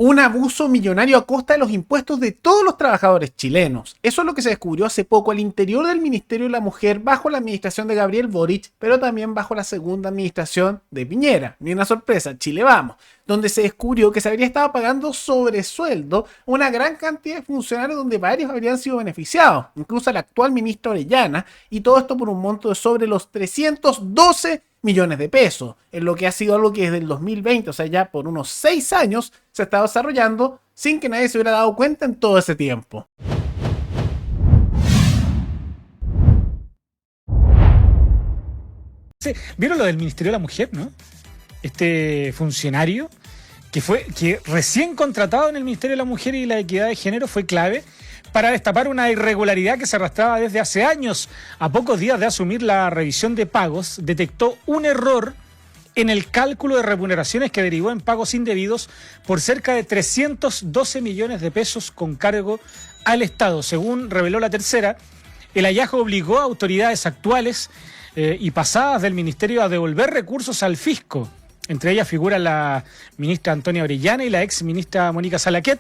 un abuso millonario a costa de los impuestos de todos los trabajadores chilenos. Eso es lo que se descubrió hace poco al interior del Ministerio de la Mujer bajo la administración de Gabriel Boric, pero también bajo la segunda administración de Piñera. Ni una sorpresa, Chile vamos, donde se descubrió que se habría estado pagando sobresueldo una gran cantidad de funcionarios donde varios habrían sido beneficiados, incluso la actual ministra Orellana, y todo esto por un monto de sobre los 312 millones de pesos, en lo que ha sido algo que desde el 2020, o sea, ya por unos 6 años, se ha estado desarrollando sin que nadie se hubiera dado cuenta en todo ese tiempo. Sí, ¿vieron lo del Ministerio de la Mujer, no? Este funcionario que recién contratado en el Ministerio de la Mujer y la Equidad de Género fue clave para destapar una irregularidad que se arrastraba desde hace años. A pocos días de asumir la revisión de pagos, detectó un error en el cálculo de remuneraciones que derivó en pagos indebidos por cerca de 312 millones de pesos con cargo al Estado. Según reveló La Tercera, el hallazgo obligó a autoridades actuales y pasadas del Ministerio a devolver recursos al fisco. Entre ellas figura la ministra Antonia Orellana y la ex ministra Mónica Salaquet,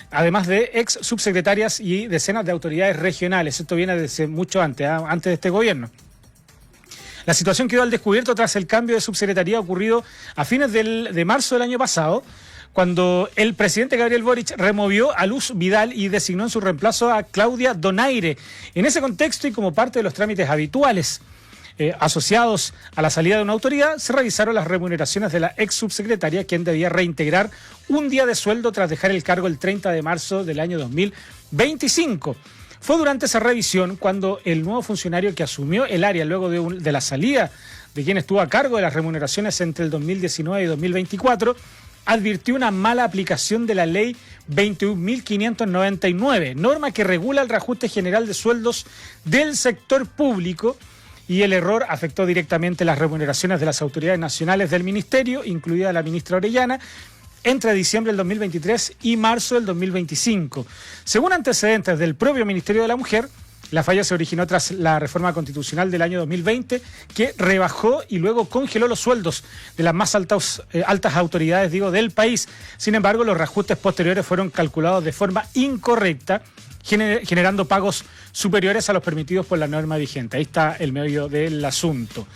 además de ex subsecretarias y decenas de autoridades regionales. Esto viene desde mucho antes, antes de este gobierno. La situación quedó al descubierto tras el cambio de subsecretaría ocurrido a fines de marzo del año pasado, cuando el presidente Gabriel Boric removió a Luz Vidal y designó en su reemplazo a Claudia Donaire. En ese contexto y como parte de los trámites habituales asociados a la salida de una autoridad, se revisaron las remuneraciones de la ex subsecretaria, quien debía reintegrar un día de sueldo tras dejar el cargo el 30 de marzo del año 2025. Fue durante esa revisión cuando el nuevo funcionario que asumió el área luego de la salida de quien estuvo a cargo de las remuneraciones entre el 2019 y 2024, advirtió una mala aplicación de la ley 21.599, norma que regula el reajuste general de sueldos del sector público, y el error afectó directamente las remuneraciones de las autoridades nacionales del ministerio, incluida la ministra Orellana, entre diciembre del 2023 y marzo del 2025. Según antecedentes del propio Ministerio de la Mujer, la falla se originó tras la reforma constitucional del año 2020, que rebajó y luego congeló los sueldos de las más altas autoridades, del país. Sin embargo, los reajustes posteriores fueron calculados de forma incorrecta, generando pagos superiores a los permitidos por la norma vigente. Ahí está el meollo del asunto.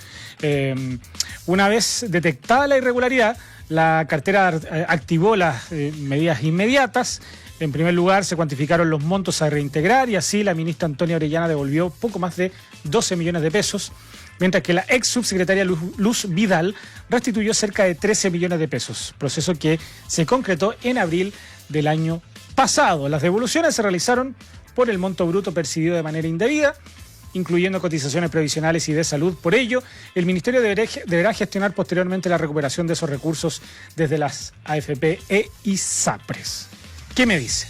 Una vez detectada la irregularidad, la cartera activó las medidas inmediatas. En primer lugar, se cuantificaron los montos a reintegrar y así la ministra Antonia Orellana devolvió poco más de 12 millones de pesos, mientras que la ex subsecretaria Luz Vidal restituyó cerca de 13 millones de pesos, proceso que se concretó en abril del año pasado. Las devoluciones se realizaron por el monto bruto percibido de manera indebida, incluyendo cotizaciones previsionales y de salud. Por ello, el Ministerio deberá gestionar posteriormente la recuperación de esos recursos desde las AFP e ISAPRES. ¿Qué me dice?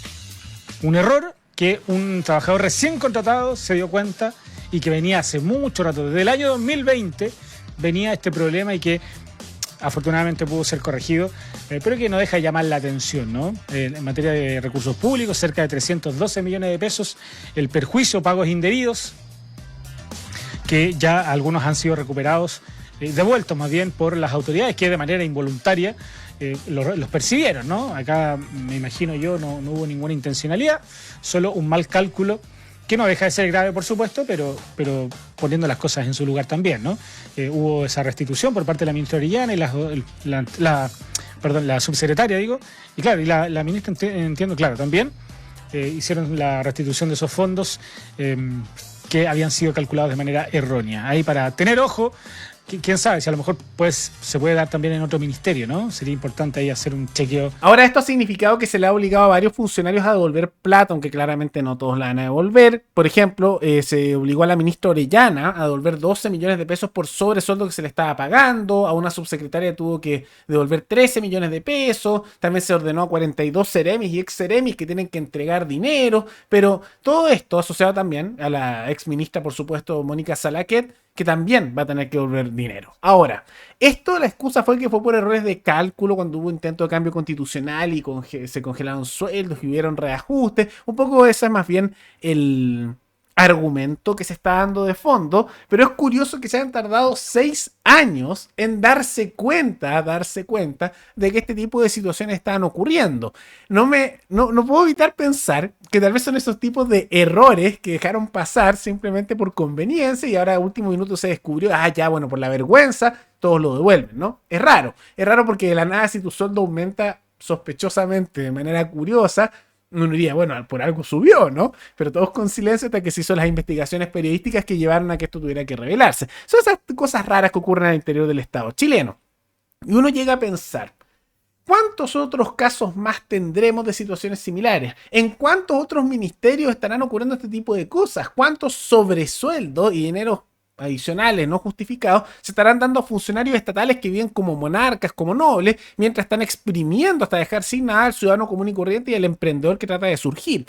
Un error que un trabajador recién contratado se dio cuenta y que venía hace mucho rato. Desde el año 2020 venía este problema y que afortunadamente pudo ser corregido, pero que no deja de llamar la atención, ¿no? En materia de recursos públicos, cerca de 312 millones de pesos, el perjuicio, pagos indebidos, que ya algunos han sido recuperados, devueltos más bien por las autoridades que de manera involuntaria los percibieron, ¿no? Acá me imagino yo no hubo ninguna intencionalidad, solo un mal cálculo que no deja de ser grave, por supuesto, pero poniendo las cosas en su lugar también, ¿no? Hubo esa restitución por parte de la ministra Orellana y la subsecretaria, y claro, y la ministra, entiendo, claro, también hicieron la restitución de esos fondos que habían sido calculados de manera errónea. Ahí para tener ojo, quién sabe, si a lo mejor pues se puede dar también en otro ministerio, ¿no? Sería importante ahí hacer un chequeo. Ahora, esto ha significado que se le ha obligado a varios funcionarios a devolver plata, aunque claramente no todos la van a devolver. Por ejemplo, se obligó a la ministra Orellana a devolver 12 millones de pesos por sobresueldo que se le estaba pagando. A una subsecretaria tuvo que devolver 13 millones de pesos. También se ordenó a 42 seremis y ex seremis que tienen que entregar dinero. Pero todo esto asociado también a la ex ministra, por supuesto, Mónica Salaquet, que también va a tener que devolver dinero. Ahora, la excusa fue que fue por errores de cálculo cuando hubo intento de cambio constitucional y se congelaron sueldos y hubieron reajustes. Un poco esa es más bien argumento que se está dando de fondo, pero es curioso que se hayan tardado 6 años en darse cuenta de que este tipo de situaciones estaban ocurriendo. No puedo evitar pensar que tal vez son esos tipos de errores que dejaron pasar simplemente por conveniencia y ahora a último minuto se descubrió, ya, bueno, por la vergüenza, todos lo devuelven, ¿no? Es raro porque de la nada si tu sueldo aumenta sospechosamente, de manera curiosa, uno diría, bueno, por algo subió, ¿no? Pero todos con silencio hasta que se hizo las investigaciones periodísticas que llevaron a que esto tuviera que revelarse. Son esas cosas raras que ocurren al interior del Estado chileno. Y uno llega a pensar, ¿cuántos otros casos más tendremos de situaciones similares? ¿En cuántos otros ministerios estarán ocurriendo este tipo de cosas? ¿Cuántos sobresueldos y dineros adicionales no justificados se estarán dando a funcionarios estatales que viven como monarcas, como nobles, mientras están exprimiendo hasta dejar sin nada al ciudadano común y corriente y al emprendedor que trata de surgir?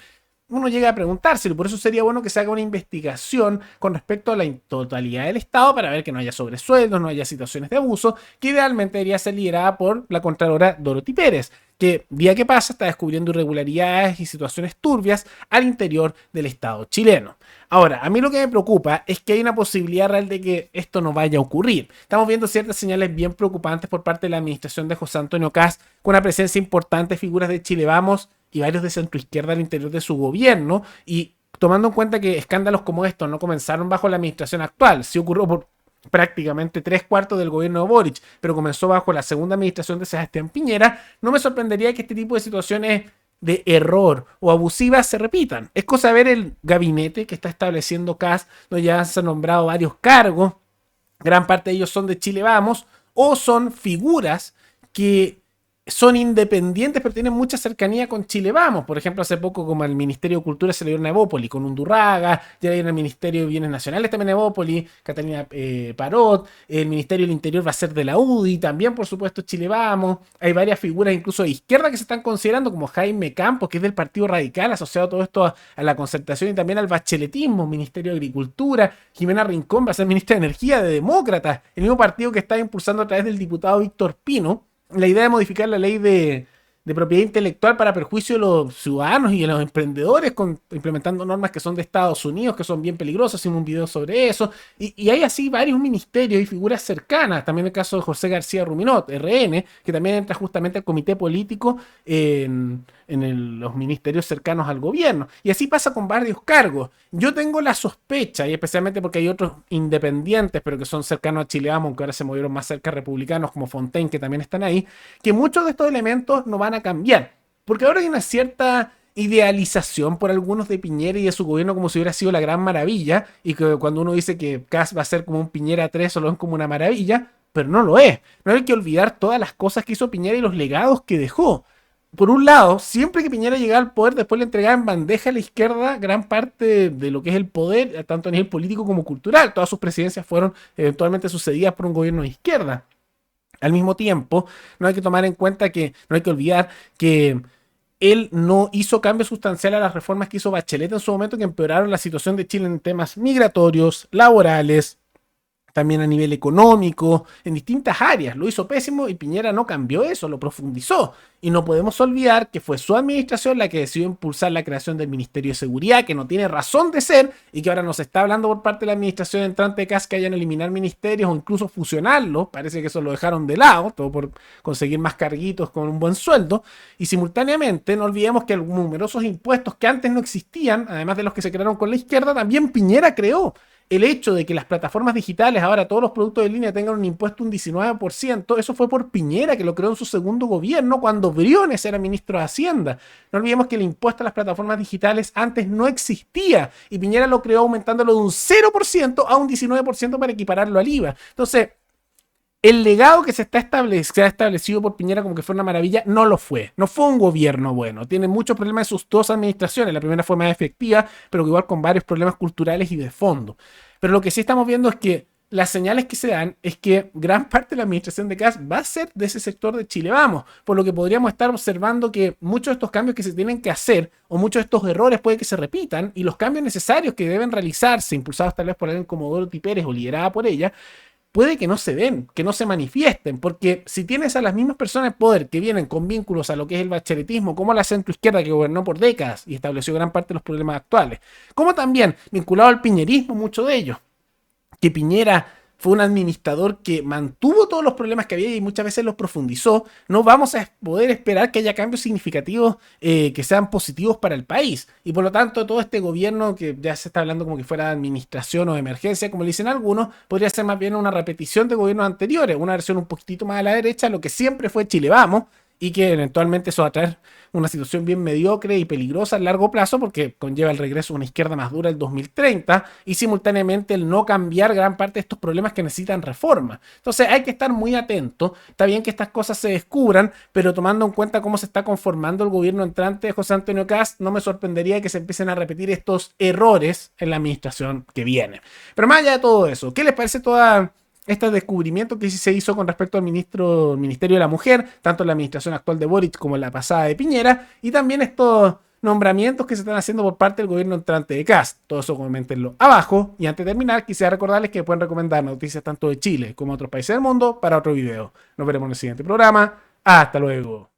Uno llega a preguntárselo, por eso sería bueno que se haga una investigación con respecto a la totalidad del Estado para ver que no haya sobresueldos, no haya situaciones de abuso, que idealmente debería ser liderada por la Contralora Dorothy Pérez, que día que pasa está descubriendo irregularidades y situaciones turbias al interior del Estado chileno. Ahora, a mí lo que me preocupa es que hay una posibilidad real de que esto no vaya a ocurrir. Estamos viendo ciertas señales bien preocupantes por parte de la administración de José Antonio Kast, con una presencia importante de figuras de Chile Vamos y varios de centroizquierda al interior de su gobierno, y tomando en cuenta que escándalos como estos no comenzaron bajo la administración actual, sí ocurrió por prácticamente 3/4 del gobierno de Boric, pero comenzó bajo la segunda administración de Sebastián Piñera, no me sorprendería que este tipo de situaciones de error o abusivas se repitan. Es cosa de ver el gabinete que está estableciendo Kast, donde ya se han nombrado varios cargos, gran parte de ellos son de Chile Vamos, o son figuras que son independientes pero tienen mucha cercanía con Chile Vamos. Por ejemplo, hace poco como el Ministerio de Cultura se le dio a Evópoli con Undurraga, ya hay en el Ministerio de Bienes Nacionales también Evópoli, Catalina Parot, el Ministerio del Interior va a ser de la UDI, también por supuesto Chile Vamos. Hay varias figuras incluso de izquierda que se están considerando, como Jaime Campos, que es del Partido Radical, asociado a todo esto a la concertación y también al bacheletismo, Ministerio de Agricultura. Jimena Rincón va a ser ministra de Energía de Demócratas, el mismo partido que está impulsando a través del diputado Víctor Pino la idea de modificar la ley de propiedad intelectual para perjuicio de los ciudadanos y de los emprendedores, implementando normas que son de Estados Unidos, que son bien peligrosas. Hicimos un video sobre eso. Y hay así varios ministerios y figuras cercanas. También el caso de José García Ruminot, RN, que también entra justamente al comité político en los ministerios cercanos al gobierno. Y así pasa con varios cargos. Yo tengo la sospecha, y especialmente porque hay otros independientes, pero que son cercanos a Chile Vamos, aunque ahora se movieron más cerca republicanos, como Fontaine, que también están ahí, que muchos de estos elementos no van a cambiar. Porque ahora hay una cierta idealización por algunos de Piñera y de su gobierno como si hubiera sido la gran maravilla, y que cuando uno dice que Kast va a ser como un Piñera 3, solo es como una maravilla, pero no lo es. No hay que olvidar todas las cosas que hizo Piñera y los legados que dejó. Por un lado, siempre que Piñera llegaba al poder, después le entregaba en bandeja a la izquierda gran parte de lo que es el poder, tanto a nivel político como cultural. Todas sus presidencias fueron eventualmente sucedidas por un gobierno de izquierda. Al mismo tiempo, no hay que tomar en cuenta que, no hay que olvidar que él no hizo cambios sustanciales a las reformas que hizo Bachelet en su momento, que empeoraron la situación de Chile en temas migratorios, laborales, también a nivel económico, en distintas áreas. Lo hizo pésimo y Piñera no cambió eso, lo profundizó. Y no podemos olvidar que fue su administración la que decidió impulsar la creación del Ministerio de Seguridad, que no tiene razón de ser y que ahora nos está hablando por parte de la administración entrante de Kast que hayan eliminar ministerios o incluso fusionarlos. Parece que eso lo dejaron de lado, todo por conseguir más carguitos con un buen sueldo. Y simultáneamente no olvidemos que numerosos impuestos que antes no existían, además de los que se crearon con la izquierda, también Piñera creó. El hecho de que las plataformas digitales, ahora todos los productos de línea tengan un impuesto un 19%, eso fue por Piñera, que lo creó en su segundo gobierno cuando Briones era ministro de Hacienda. No olvidemos que el impuesto a las plataformas digitales antes no existía y Piñera lo creó aumentándolo de un 0% a un 19% para equipararlo al IVA. Entonces, el legado que se ha establecido por Piñera como que fue una maravilla, no lo fue. No fue un gobierno bueno. Tiene muchos problemas en sus dos administraciones. La primera fue más efectiva, pero igual con varios problemas culturales y de fondo. Pero lo que sí estamos viendo es que las señales que se dan es que gran parte de la administración de Kast va a ser de ese sector de Chile Vamos, por lo que podríamos estar observando que muchos de estos cambios que se tienen que hacer o muchos de estos errores puede que se repitan y los cambios necesarios que deben realizarse, impulsados tal vez por alguien como Dorothy Pérez o liderada por ella, puede que no se den, que no se manifiesten, porque si tienes a las mismas personas de poder que vienen con vínculos a lo que es el bacheletismo, como la centroizquierda que gobernó por décadas y estableció gran parte de los problemas actuales, como también vinculado al piñerismo, muchos de ellos, que Piñera fue un administrador que mantuvo todos los problemas que había y muchas veces los profundizó, no vamos a poder esperar que haya cambios significativos que sean positivos para el país. Y por lo tanto, todo este gobierno, que ya se está hablando como que fuera de administración o de emergencia, como le dicen algunos, podría ser más bien una repetición de gobiernos anteriores, una versión un poquitito más a la derecha, lo que siempre fue Chile Vamos, y que eventualmente eso va a traer una situación bien mediocre y peligrosa a largo plazo porque conlleva el regreso a una izquierda más dura el 2030 y simultáneamente el no cambiar gran parte de estos problemas que necesitan reforma. Entonces hay que estar muy atento. Está bien que estas cosas se descubran, pero tomando en cuenta cómo se está conformando el gobierno entrante de José Antonio Kast, no me sorprendería que se empiecen a repetir estos errores en la administración que viene. Pero más allá de todo eso, ¿qué les parece toda este descubrimiento que se hizo con respecto al Ministerio de la Mujer, tanto en la administración actual de Boric como en la pasada de Piñera, y también estos nombramientos que se están haciendo por parte del gobierno entrante de Kast? Todo eso coméntenlo abajo. Y antes de terminar, quisiera recordarles que pueden recomendar noticias tanto de Chile como de otros países del mundo para otro video. Nos veremos en el siguiente programa. Hasta luego.